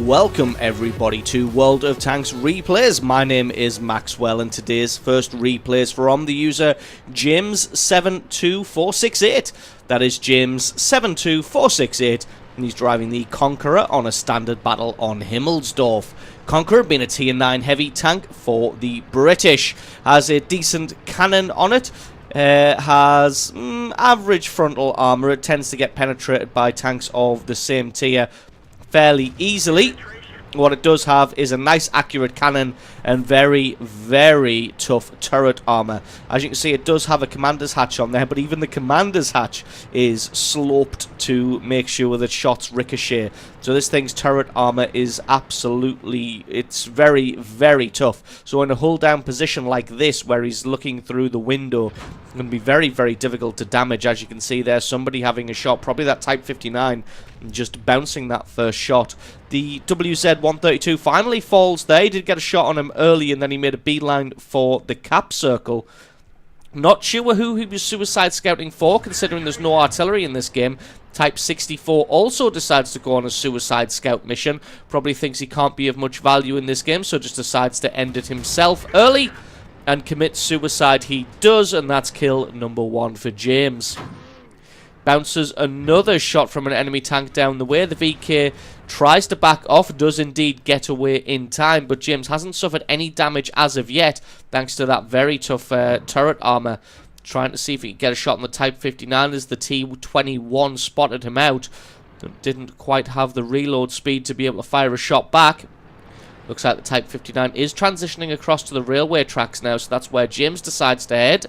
Welcome everybody to World of Tanks Replays. My name is Maxwell and today's first replay is from the user James72468. That is James72468 and he's driving the Conqueror on a standard battle on Himmelsdorf. Conqueror being a tier 9 heavy tank for the British. Has a decent cannon on it. Has average frontal armor. It tends to get penetrated by tanks of the same tier fairly easily. What it does have is a nice accurate cannon and very, very tough turret armor. As you can see, it does have a commander's hatch on there, but even the commander's hatch is sloped to make sure that shots ricochet. So this thing's turret armor is absolutely, it's very, very tough. So in a hull down position like this, where he's looking through the window, it's going to be very, very difficult to damage. As you can see there, somebody having a shot, probably that Type 59, just bouncing that first shot. The WZ-132 finally falls there. He did get a shot on him early and then he made a beeline for the cap circle. Not sure who he was suicide scouting for, considering there's no artillery in this game. Type 64 also decides to go on a suicide scout mission. Probably thinks he can't be of much value in this game, so just decides to end it himself early. And commit suicide he does, and that's kill number 1 for James. Bounces another shot from an enemy tank down the way. The VK tries to back off, does indeed get away in time, but James hasn't suffered any damage as of yet, thanks to that very tough turret armor. Trying to see if he can get a shot on the Type 59 as the T-21 spotted him out. Didn't quite have the reload speed to be able to fire a shot back. Looks like the Type 59 is transitioning across to the railway tracks now, so that's where James decides to head.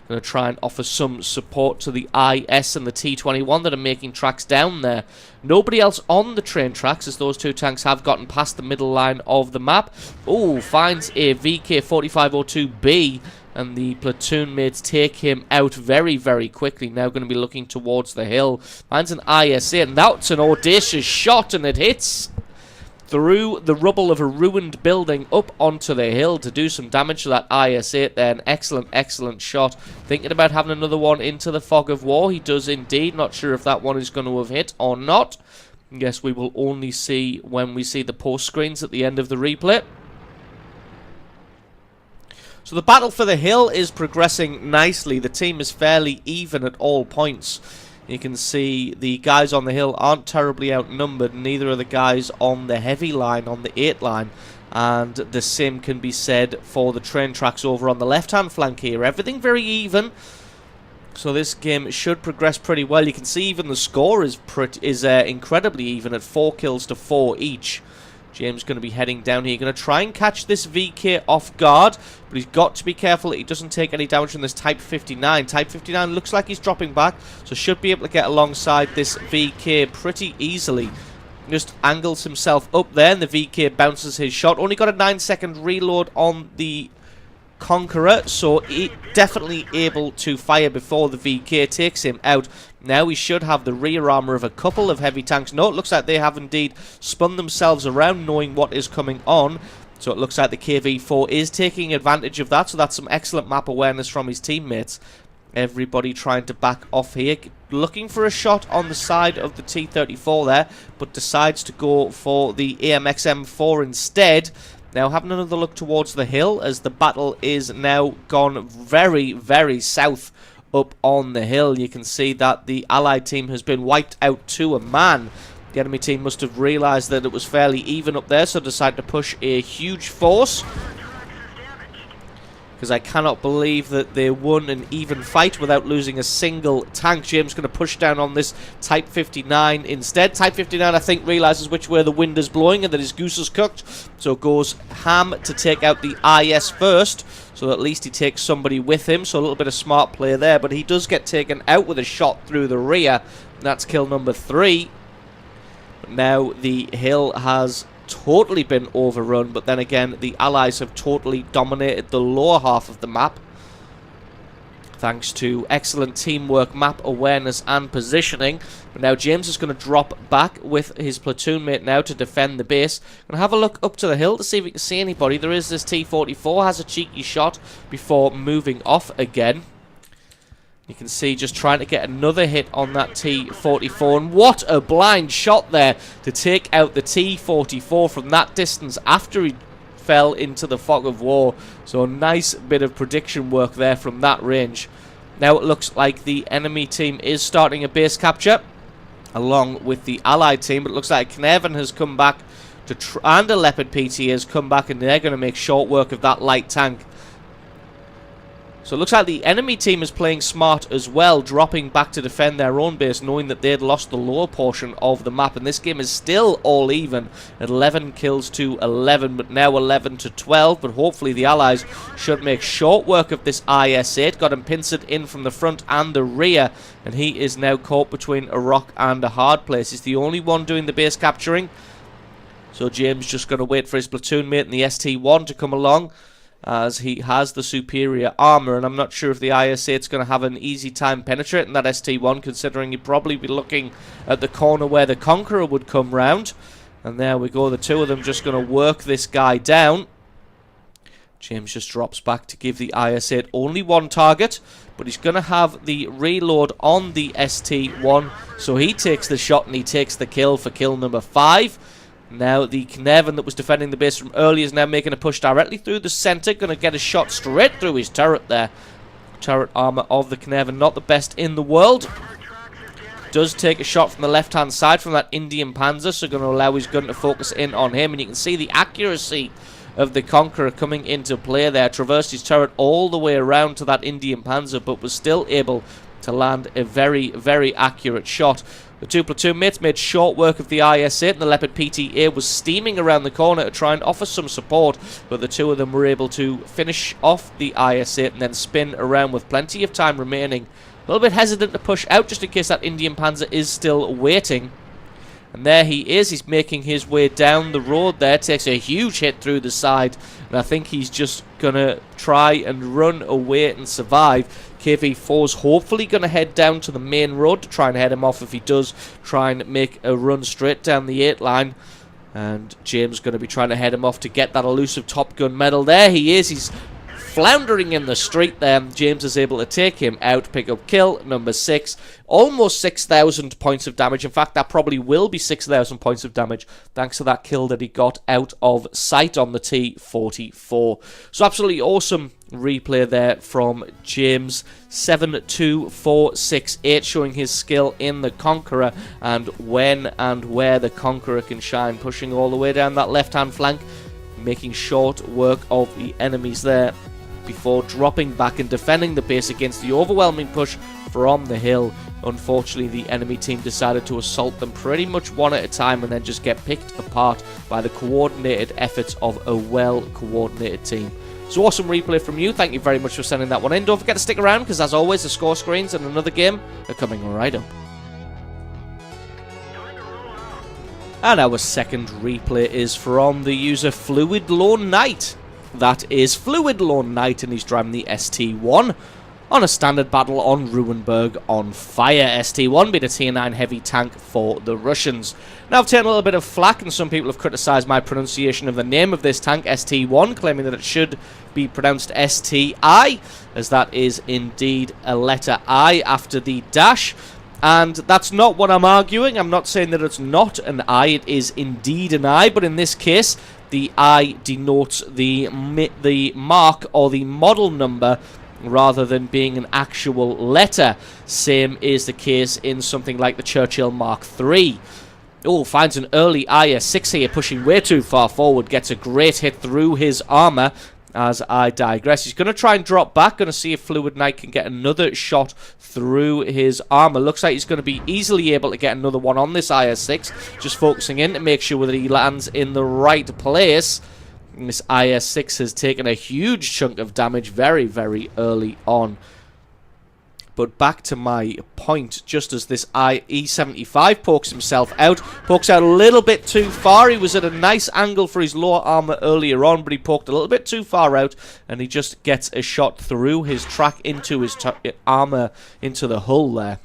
Going to try and offer some support to the IS and the T-21 that are making tracks down there. Nobody else on the train tracks, as those two tanks have gotten past the middle line of the map. Oh, finds a VK-4502B, and the platoon mates take him out very, very quickly. Now going to be looking towards the hill. Finds an IS-8, and that's an audacious shot, and it hits through the rubble of a ruined building up onto the hill to do some damage to that IS-8 there. An excellent, excellent shot. Thinking about having another one into the fog of war. He does indeed. Not sure if that one is going to have hit or not. Guess we will only see when we see the post screens at the end of the replay. So the battle for the hill is progressing nicely. The team is fairly even at all points. You can see the guys on the hill aren't terribly outnumbered, neither are the guys on the heavy line, on the 8 line. And the same can be said for the train tracks over on the left-hand flank here. Everything very even. So this game should progress pretty well. You can see even the score is incredibly even at 4 kills to 4 each. James going to be heading down here. Going to try and catch this VK off guard, but he's got to be careful that he doesn't take any damage from this Type 59. Type 59 looks like he's dropping back, so should be able to get alongside this VK pretty easily. Just angles himself up there, and the VK bounces his shot. Only got a 9-second reload on the Conqueror, so he definitely able to fire before the VK takes him out. Now he should have the rear armor of a couple of heavy tanks. No, it looks like they have indeed spun themselves around knowing what is coming on. So it looks like the KV-4 is taking advantage of that, so that's some excellent map awareness from his teammates. Everybody trying to back off here, looking for a shot on the side of the T-34 there, but decides to go for the AMX-M4 instead. Now having another look towards the hill as the battle is now gone very, very south up on the hill. You can see that the Allied team has been wiped out to a man. The enemy team must have realised that it was fairly even up there, so decided to push a huge force. Because I cannot believe that they won an even fight without losing a single tank. James going to push down on this Type 59 instead. Type 59, I think, realises which way the wind is blowing and that his goose is cooked. So goes ham to take out the IS first. So at least he takes somebody with him. So a little bit of smart play there. But he does get taken out with a shot through the rear. And that's kill number 3. But now the hill has totally been overrun, but then again the Allies have totally dominated the lower half of the map thanks to excellent teamwork, map awareness and positioning. But now James is going to drop back with his platoon mate now to defend the base. Going to have a look up to the hill to see if we can see anybody. There is this T-44, has a cheeky shot before moving off again. You can see just trying to get another hit on that T-44. And what a blind shot there to take out the T-44 from that distance after he fell into the fog of war. So a nice bit of prediction work there from that range. Now it looks like the enemy team is starting a base capture along with the allied team. But it looks like Conqueror has come back and a Leopard PT has come back, and they're going to make short work of that light tank. So it looks like the enemy team is playing smart as well, dropping back to defend their own base, knowing that they'd lost the lower portion of the map. And this game is still all even at 11 kills to 11, but now 11 to 12. But hopefully the Allies should make short work of this IS-8. Got him pincered in from the front and the rear, and he is now caught between a rock and a hard place. He's the only one doing the base capturing. So James just going to wait for his platoon mate in the ST-1 to come along, as he has the superior armour, and I'm not sure if the IS-8 is going to have an easy time penetrating that ST-1, considering he'd probably be looking at the corner where the Conqueror would come round. And there we go, the two of them just going to work this guy down. James just drops back to give the IS-8 only one target, but he's going to have the reload on the ST-1, so he takes the shot and he takes the kill for kill number 5. Now the Conqueror that was defending the base from earlier is now making a push directly through the centre. Going to get a shot straight through his turret there. Turret armour of the Conqueror, not the best in the world. Does take a shot from the left-hand side from that Indian Panzer, so going to allow his gun to focus in on him. And you can see the accuracy of the Conqueror coming into play there. Traversed his turret all the way around to that Indian Panzer, but was still able to land a very, very accurate shot. The two platoon mates made short work of the IS-8, and the Leopard PTA was steaming around the corner to try and offer some support, but the two of them were able to finish off the IS-8 and then spin around with plenty of time remaining. A little bit hesitant to push out just in case that Indian Panzer is still waiting. And there he is, he's making his way down the road there, takes a huge hit through the side, and I think he's just going to try and run away and survive. KV-4's hopefully going to head down to the main road to try and head him off if he does try and make a run straight down the 8 line. And James going to be trying to head him off to get that elusive Top Gun medal. There he is, he's floundering in the street there. James is able to take him out, pick up kill number 6. Almost 6,000 points of damage. In fact, that probably will be 6,000 points of damage thanks to that kill that he got out of sight on the T-44. So absolutely awesome replay there from James. 7-2-4-6-8, showing his skill in the Conqueror and when and where the Conqueror can shine, pushing all the way down that left-hand flank, making short work of the enemies there before dropping back and defending the base against the overwhelming push from the hill. Unfortunately, the enemy team decided to assault them pretty much one at a time and then just get picked apart by the coordinated efforts of a well-coordinated team. So awesome replay from you. Thank you very much for sending that one in. Don't forget to stick around, because as always, the score screens and another game are coming right up. And our second replay is from the user Fluid Lone Knight. That is Fluid Lone Knight, and he's driving the ST-1 on a standard battle on Ruinberg on fire. ST-1 being a tier 9 heavy tank for the Russians. Now I've taken a little bit of flack, and some people have criticised my pronunciation of the name of this tank, ST-1, claiming that it should be pronounced STI, as that is indeed a letter I after the dash. And that's not what I'm arguing. I'm not saying that it's not an I, it is indeed an I, but in this case, the I denotes the mark or the model number rather than being an actual letter. Same is the case in something like the Churchill Mark III. Oh, finds an early IS-6 here, pushing way too far forward, gets a great hit through his armour. As I digress, he's going to try and drop back, going to see if Fluid Knight can get another shot through his armour. Looks like he's going to be easily able to get another one on this IS-6, just focusing in to make sure that he lands in the right place. And this IS-6 has taken a huge chunk of damage very, very early on. But back to my point, just as this E75 pokes himself out, pokes out a little bit too far. He was at a nice angle for his lower armour earlier on, but he poked a little bit too far out, and he just gets a shot through his track into his armour, into the hull there.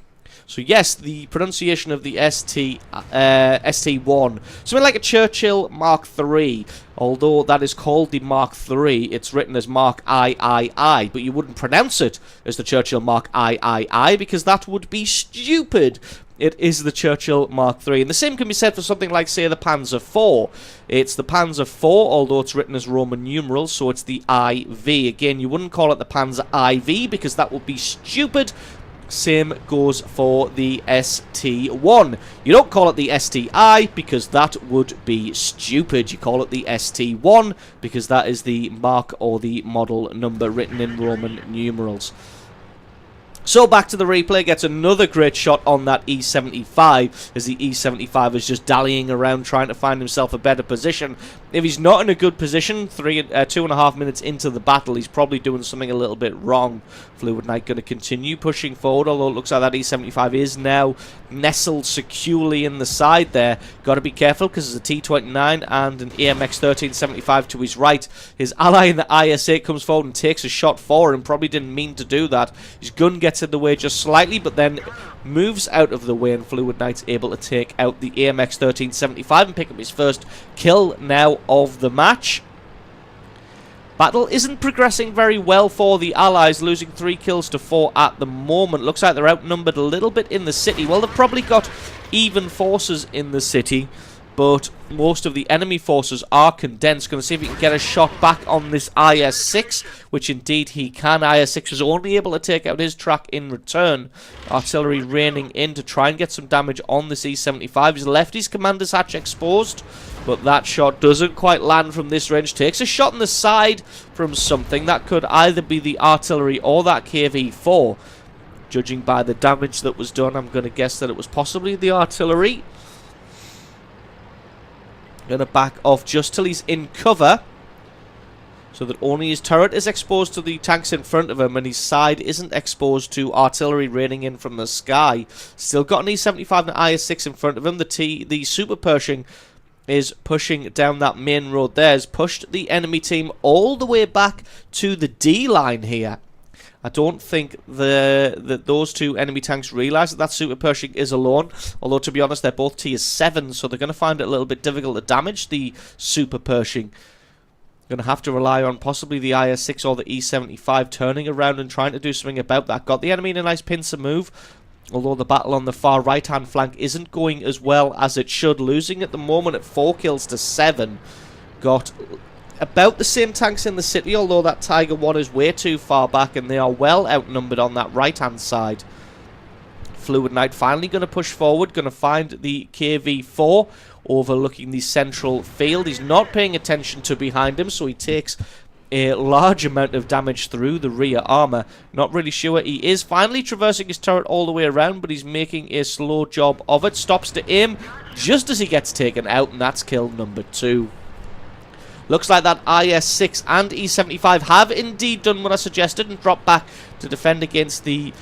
So yes, the pronunciation of the ST1, something like a Churchill Mark III. Although that is called the Mark III, it's written as Mark III, but you wouldn't pronounce it as the Churchill Mark III because that would be stupid. It is the Churchill Mark III. And the same can be said for something like, say, the Panzer IV. It's the Panzer IV, although it's written as Roman numerals, so it's the IV. Again, you wouldn't call it the Panzer IV because that would be stupid. Same goes for the ST1. You don't call it the STI because that would be stupid. You call it the ST1 because that is the mark or the model number written in Roman numerals. So back to the replay, gets another great shot on that E75 as the E75 is just dallying around trying to find himself a better position. If he's not in a good position, 2.5 minutes into the battle, he's probably doing something a little bit wrong. Fluid Knight going to continue pushing forward, although it looks like that E75 is now nestled securely in the side there. Got to be careful because there's a T29 and an AMX 1375 to his right. His ally in the IS-8 comes forward and takes a shot for him. Probably didn't mean to do that. His gun gets in the way just slightly, but then moves out of the way, and Fluid Knight's able to take out the AMX 1375 and pick up his first kill now of the match. Battle isn't progressing very well for the Allies, losing 3 kills to 4 at the moment. Looks like they're outnumbered a little bit in the city. Well, they've probably got even forces in the city, but most of the enemy forces are condensed. Going to see if he can get a shot back on this IS-6, which indeed he can. IS-6 was only able to take out his track in return. Artillery raining in to try and get some damage on this E-75. He's left his commander's hatch exposed, but that shot doesn't quite land from this range. Takes a shot on the side from something. That could either be the artillery or that KV-4. Judging by the damage that was done, I'm going to guess that it was possibly the artillery. Going to back off just till he's in cover, so that only his turret is exposed to the tanks in front of him and his side isn't exposed to artillery raining in from the sky. Still got an E75 and IS-6 in front of him. The Super Pershing is pushing down that main road there. Has pushed the enemy team all the way back to the D line here. I don't think that those two enemy tanks realise that Super Pershing is alone. Although, to be honest, they're both tier 7, so they're going to find it a little bit difficult to damage the Super Pershing. Going to have to rely on possibly the IS-6 or the E-75 turning around and trying to do something about that. Got the enemy in a nice pincer move, although the battle on the far right-hand flank isn't going as well as it should. Losing at the moment at 4 kills to 7. Got about the same tanks in the city, although that Tiger 1 is way too far back and they are well outnumbered on that right-hand side. Fluid Knight finally going to push forward, going to find the KV-4 overlooking the central field. He's not paying attention to behind him, so he takes a large amount of damage through the rear armor. Not really sure. He is finally traversing his turret all the way around, but he's making a slow job of it. Stops to aim just as he gets taken out, and that's kill number 2. Looks like that IS-6 and E-75 have indeed done what I suggested and dropped back to defend against the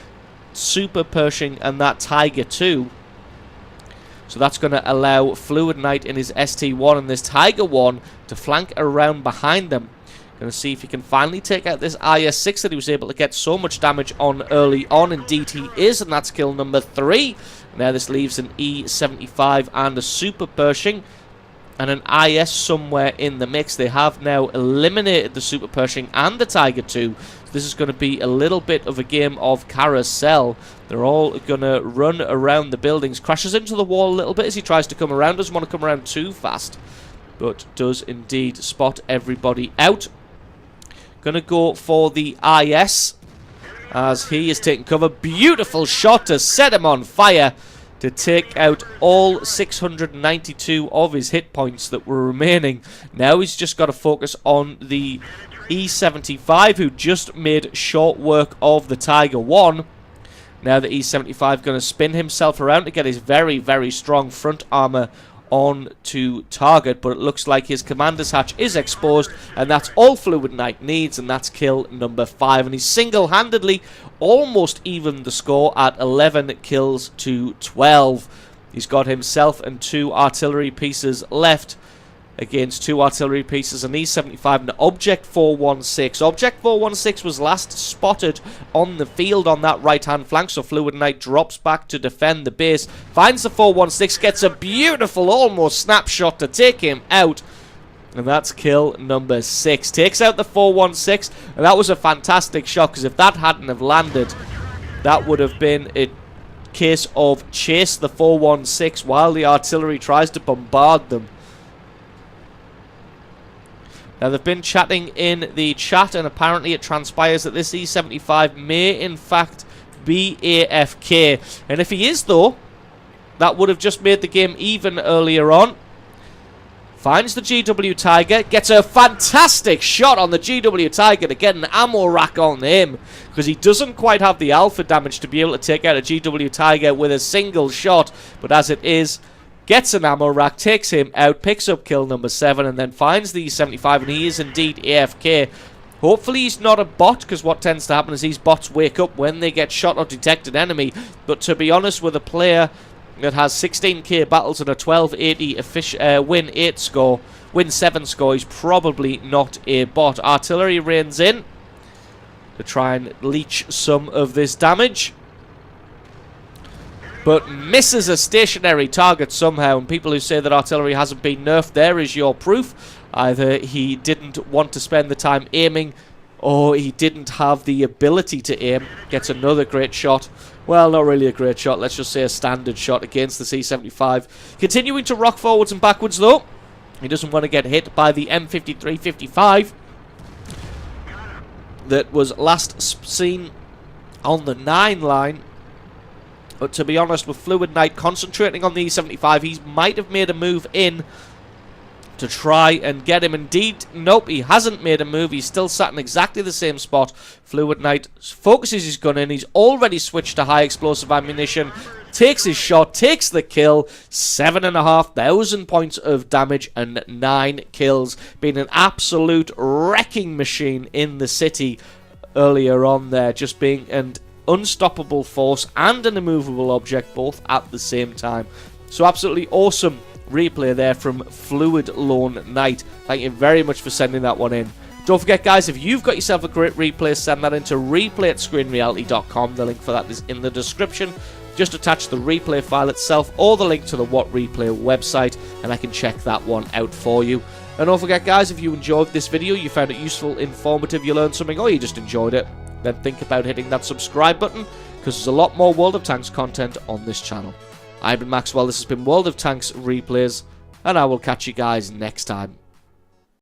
Super Pershing and that Tiger 2. So that's going to allow Fluid Knight in his ST1 and this Tiger 1 to flank around behind them. Going to see if he can finally take out this IS-6 that he was able to get so much damage on early on. Indeed he is, and that's kill number 3. Now this leaves an E-75 and a Super Pershing and an IS somewhere in the mix. They have now eliminated the Super Pershing and the Tiger 2. So this is going to be a little bit of a game of carousel. They're all going to run around the buildings. Crashes into the wall a little bit as he tries to come around. Doesn't want to come around too fast, but does indeed spot everybody out. Going to go for the IS as he is taking cover. Beautiful shot to set him on fire, to take out all 692 of his hit points that were remaining. Now he's just got to focus on the E-75, who just made short work of the Tiger 1. Now the E-75 going to spin himself around to get his very, very strong front armor on to target, but it looks like his commander's hatch is exposed, and that's all Fluid Knight needs, and that's kill number 5. And he's single-handedly almost evened the score at 11 kills to 12. He's got himself and 2 artillery pieces left, against 2 artillery pieces, an E75 and an Object 416. Object 416 was last spotted on the field on that right-hand flank, so Fluid Knight drops back to defend the base, finds the 416, gets a beautiful almost snapshot to take him out, and that's kill number 6. Takes out the 416, and that was a fantastic shot, because if that hadn't have landed, that would have been a case of chase the 416 while the artillery tries to bombard them. Now, they've been chatting in the chat, and apparently it transpires that this E75 may, in fact, be AFK. And if he is, though, that would have just made the game even earlier on. Finds the GW Tiger, gets a fantastic shot on the GW Tiger to get an ammo rack on him, because he doesn't quite have the alpha damage to be able to take out a GW Tiger with a single shot. But as it is, gets an ammo rack, takes him out, picks up kill number 7, and then finds the E75, and he is indeed AFK. Hopefully he's not a bot, because what tends to happen is these bots wake up when they get shot or detect an enemy. But to be honest, with a player that has 16k battles and a 1280 win 7 score, he's probably not a bot. Artillery rains in to try and leech some of this damage, but misses a stationary target somehow. And people who say that artillery hasn't been nerfed, there is your proof. Either he didn't want to spend the time aiming, or he didn't have the ability to aim. Gets another great shot. Well, not really a great shot, let's just say a standard shot against the C75. Continuing to rock forwards and backwards, though. He doesn't want to get hit by the M53-55 that was last seen on the 9 line. But to be honest, with Fluid Knight concentrating on the E75, he might have made a move in to try and get him. Indeed, nope, he hasn't made a move. He's still sat in exactly the same spot. Fluid Knight focuses his gun in. He's already switched to high explosive ammunition. Takes his shot, takes the kill. 7,500 points of damage and 9 kills. Been an absolute wrecking machine in the city earlier on there. Just being an unstoppable force and an immovable object both at the same time. So absolutely awesome replay there from Fluid Lone Knight. Thank you very much for sending that one in. Don't forget, guys, if you've got yourself a great replay, send that into replay@screenreality.com. The link for that is in the description. Just attach the replay file itself or the link to the What Replay website, and I can check that one out for you. And don't forget, guys, if you enjoyed this video, you found it useful, informative, you learned something, or you just enjoyed it, then think about hitting that subscribe button, because there's a lot more World of Tanks content on this channel. I've been Maxwell, this has been World of Tanks Replays, and I will catch you guys next time.